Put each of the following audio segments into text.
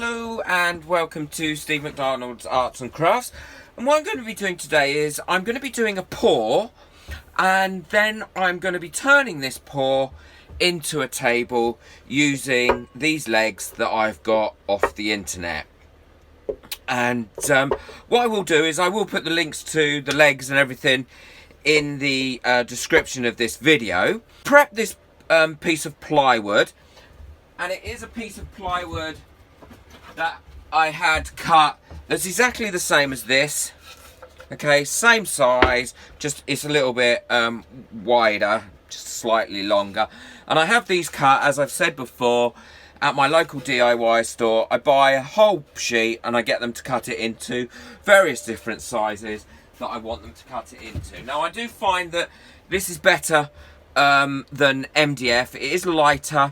Hello and welcome to Steve McDonald's Arts and Crafts. And what I'm going to be doing today is I'm going to be doing a paw, and then I'm going to be turning this paw into a table using these legs that I've got off the internet. And what I will do is I will put the links to the legs and everything in the description of this video. Prep this piece of plywood, and it is a piece of plywood that I had cut that's exactly the same as this. Okay, same size, just it's a little bit wider, just slightly longer. And I have these cut, as I've said before, at my local DIY store. I buy a whole sheet and I get them to cut it into various different sizes that I want them to cut it into. Now I do find that this is better than MDF. It is lighter,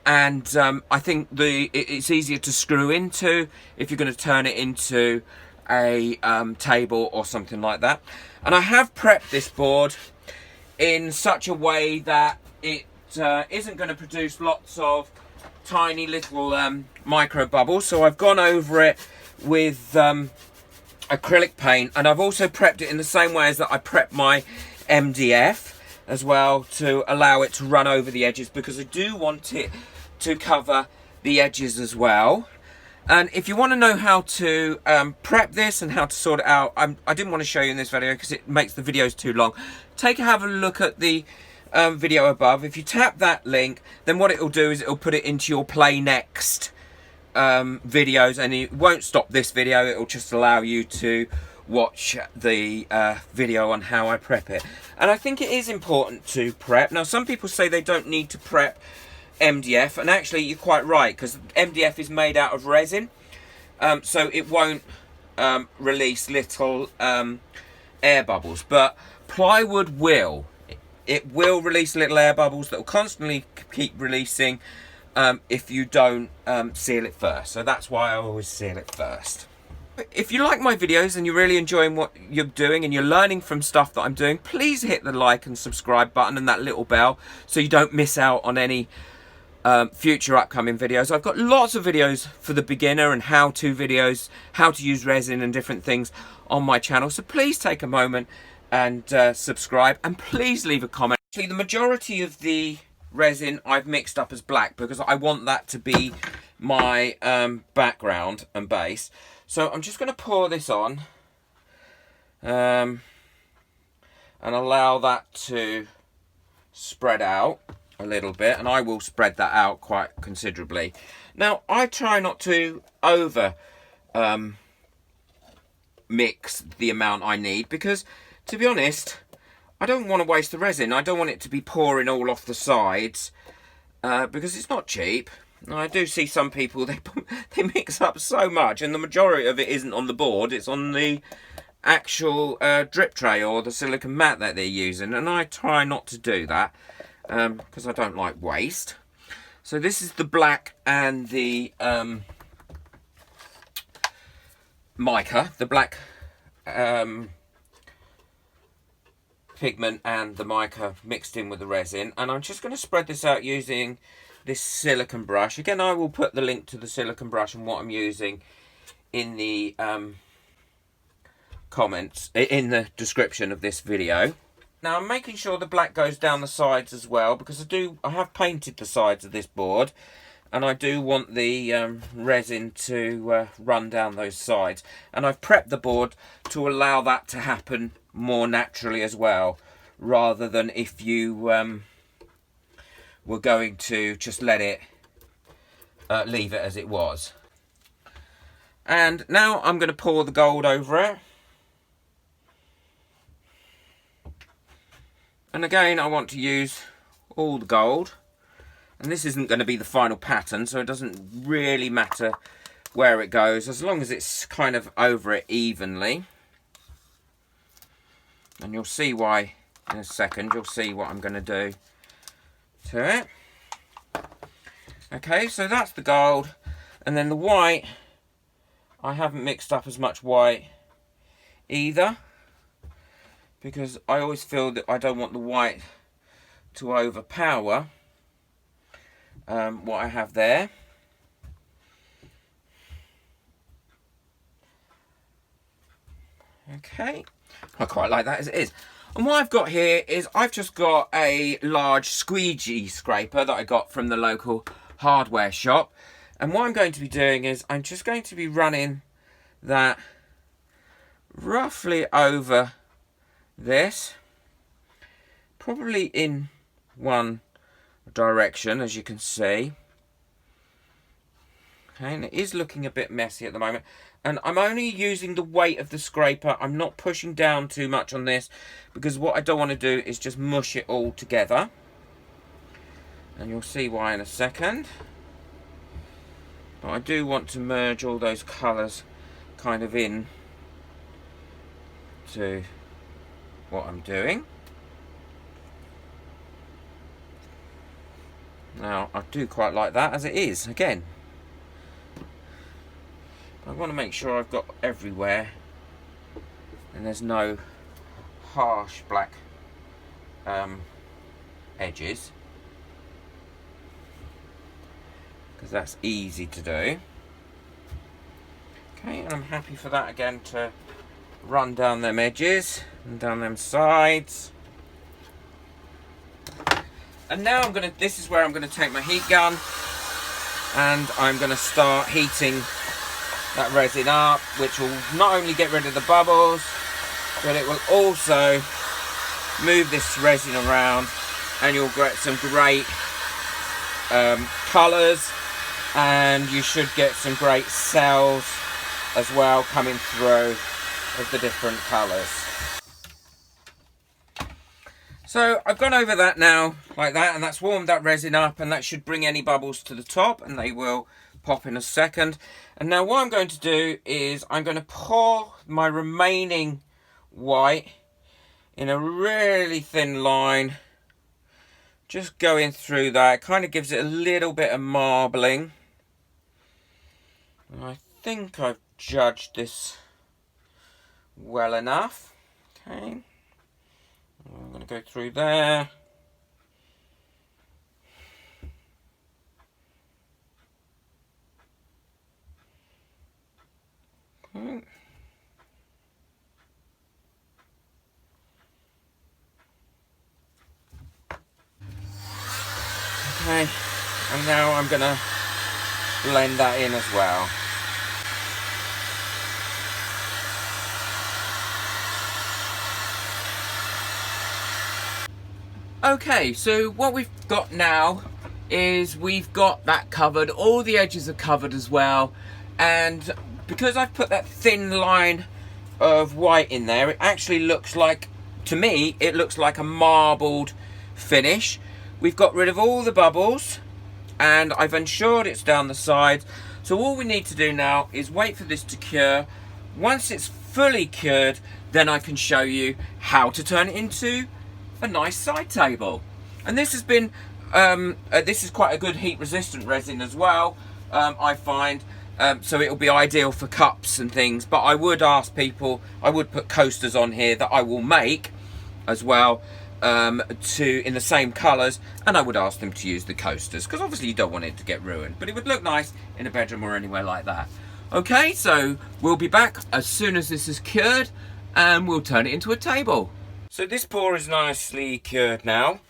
and I think it's easier to screw into if you're going to turn it into a table or something like that. And I have prepped this board in such a way that it isn't going to produce lots of tiny little micro bubbles. So I've gone over it with acrylic paint, and I've also prepped it in the same way as that I prepped my MDF as well, to allow it to run over the edges, because I do want it to cover the edges as well. And if you want to know how to prep this and how to sort it out, I didn't want to show you in this video because it makes the videos too long. Have a look at the video above. If you tap that link, then what it'll do is it'll put it into your play next videos, and it won't stop this video. It'll just allow you to watch the video on how I prep it. And I think it is important to prep. Now some people say they don't need to prep MDF, and actually you're quite right, because MDF is made out of resin, so it won't release little air bubbles, but plywood will. It will release little air bubbles that will constantly keep releasing if you don't seal it first. So that's why I always seal it first. If you like my videos and you're really enjoying what you're doing and you're learning from stuff that I'm doing, please hit the like and subscribe button and that little bell so you don't miss out on any future upcoming videos. I've got lots of videos for the beginner and how-to videos, how to use resin and different things on my channel. So please take a moment and subscribe, and please leave a comment. Actually, the majority of the resin I've mixed up as black because I want that to be my background and base. So I'm just going to pour this on and allow that to spread out a little bit, and I will spread that out quite considerably. Now I try not to over mix the amount I need, because to be honest, I don't want to waste the resin. I don't want it to be pouring all off the sides because it's not cheap. Now, I do see some people, they mix up so much, and the majority of it isn't on the board, it's on the actual drip tray or the silicone mat that they're using, and I try not to do that because I don't like waste. So this is the black and the mica, the black pigment and the mica mixed in with the resin, and I'm just going to spread this out using this silicone brush. Again, I will put the link to the silicone brush and what I'm using in the comments, in the description of this video. Now I'm making sure the black goes down the sides as well, because I have painted the sides of this board, and I do want the resin to run down those sides, and I've prepped the board to allow that to happen more naturally as well, rather than if you were going to just let it leave it as it was. And now I'm going to pour the gold over it. And again, I want to use all the gold. And this isn't going to be the final pattern, so it doesn't really matter where it goes, as long as it's kind of over it evenly. And you'll see why in a second. You'll see what I'm going to do to it. Okay, so that's the gold. And then the white, I haven't mixed up as much white either, because I always feel that I don't want the white to overpower what I have there. Okay, I quite like that as it is. And what I've got here is I've just got a large squeegee scraper that I got from the local hardware shop. And what I'm going to be doing is I'm just going to be running that roughly over this, probably in one direction, as you can see. Okay, and it is looking a bit messy at the moment. And I'm only using the weight of the scraper. I'm not pushing down too much on this, because what I don't want to do is just mush it all together. And you'll see why in a second. But I do want to merge all those colours kind of in to what I'm doing. Now, I do quite like that as it is, again. I want to make sure I've got everywhere and there's no harsh black edges, because that's easy to do. Okay, and I'm happy for that again to run down them edges and down them sides. And now this is where I'm gonna take my heat gun and I'm gonna start heating that resin up, which will not only get rid of the bubbles, but it will also move this resin around, and you'll get some great colours, and you should get some great cells as well coming through of the different colours. So I've gone over that now like that, and that's warmed that resin up, and that should bring any bubbles to the top, and they will pop in a second. And now what I'm going to do is I'm going to pour my remaining white in a really thin line, just going through that. It kind of gives it a little bit of marbling. And I think I've judged this well enough. Okay, I'm going to go through there. Okay. Okay, and now I'm going to blend that in as well. Okay, so what we've got now is we've got that covered, all the edges are covered as well, and because I've put that thin line of white in there, it actually looks like, to me, it looks like a marbled finish. We've got rid of all the bubbles, and I've ensured it's down the sides. So all we need to do now is wait for this to cure. Once it's fully cured, then I can show you how to turn it into a nice side table. And this has been, this is quite a good heat resistant resin as well, I find. So it'll be ideal for cups and things, but I would ask people, I would put coasters on here that I will make as well, in the same colours, and I would ask them to use the coasters, because obviously you don't want it to get ruined, but it would look nice in a bedroom or anywhere like that. Okay, so we'll be back as soon as this is cured, and we'll turn it into a table. So this pour is nicely cured now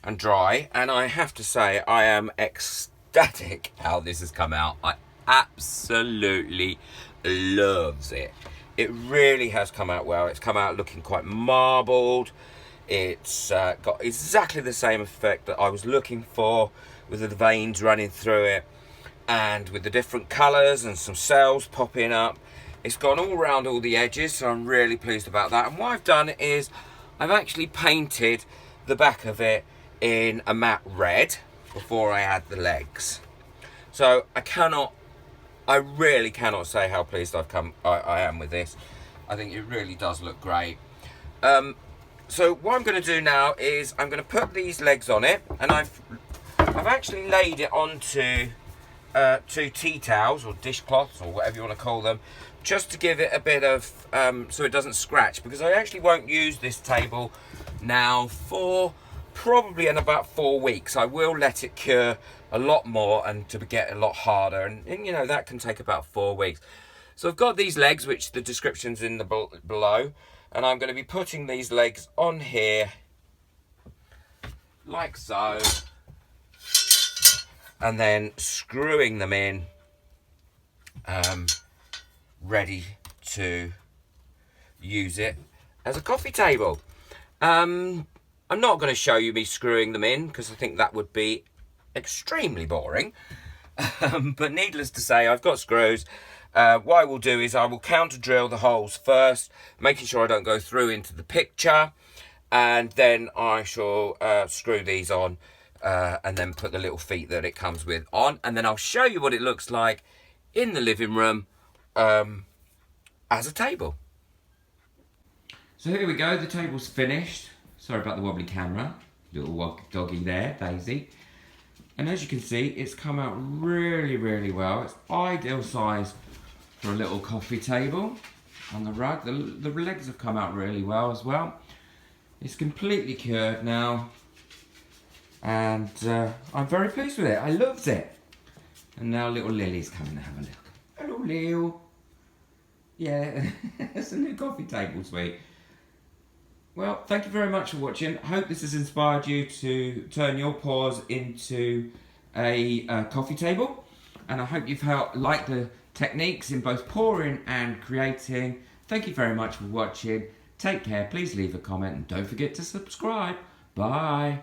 and dry, and I have to say I am ecstatic how this has come out. I absolutely loves it. It really has come out well. It's come out looking quite marbled. It's got exactly the same effect that I was looking for, with the veins running through it and with the different colours and some cells popping up. It's gone all around all the edges, so I'm really pleased about that. And what I've done is I've actually painted the back of it in a matte red before I add the legs. So I really cannot say how pleased I am with this. I think it really does look great. So what I'm going to do now is I'm going to put these legs on it, and I've actually laid it onto 2 tea towels or dishcloths or whatever you want to call them, just to give it a bit of so it doesn't scratch, because I actually won't use this table now for probably in about 4 weeks. I will let it cure a lot more and to get a lot harder, and you know that can take about 4 weeks. So I've got these legs, which the description's in the below, and I'm going to be putting these legs on here, like so, and then screwing them in, ready to use it as a coffee table. I'm not going to show you me screwing them in because I think that would be extremely boring. But needless to say, I've got screws. What I will do is I will counter drill the holes first, making sure I don't go through into the picture, and then I shall screw these on and then put the little feet that it comes with on, and then I'll show you what it looks like in the living room as a table. So here we go, the table's finished. Sorry about the wobbly camera. Little doggy there, Daisy. And as you can see, it's come out really, really well. It's ideal size for a little coffee table. On the rug, the legs have come out really well as well. It's completely cured now. And I'm very pleased with it. I loved it. And now little Lily's coming to have a look. Hello, Lil. Yeah, it's a new coffee table, sweet. Well, thank you very much for watching. I hope this has inspired you to turn your paws into a coffee table. And I hope you've liked the techniques in both pouring and creating. Thank you very much for watching. Take care. Please leave a comment and don't forget to subscribe. Bye.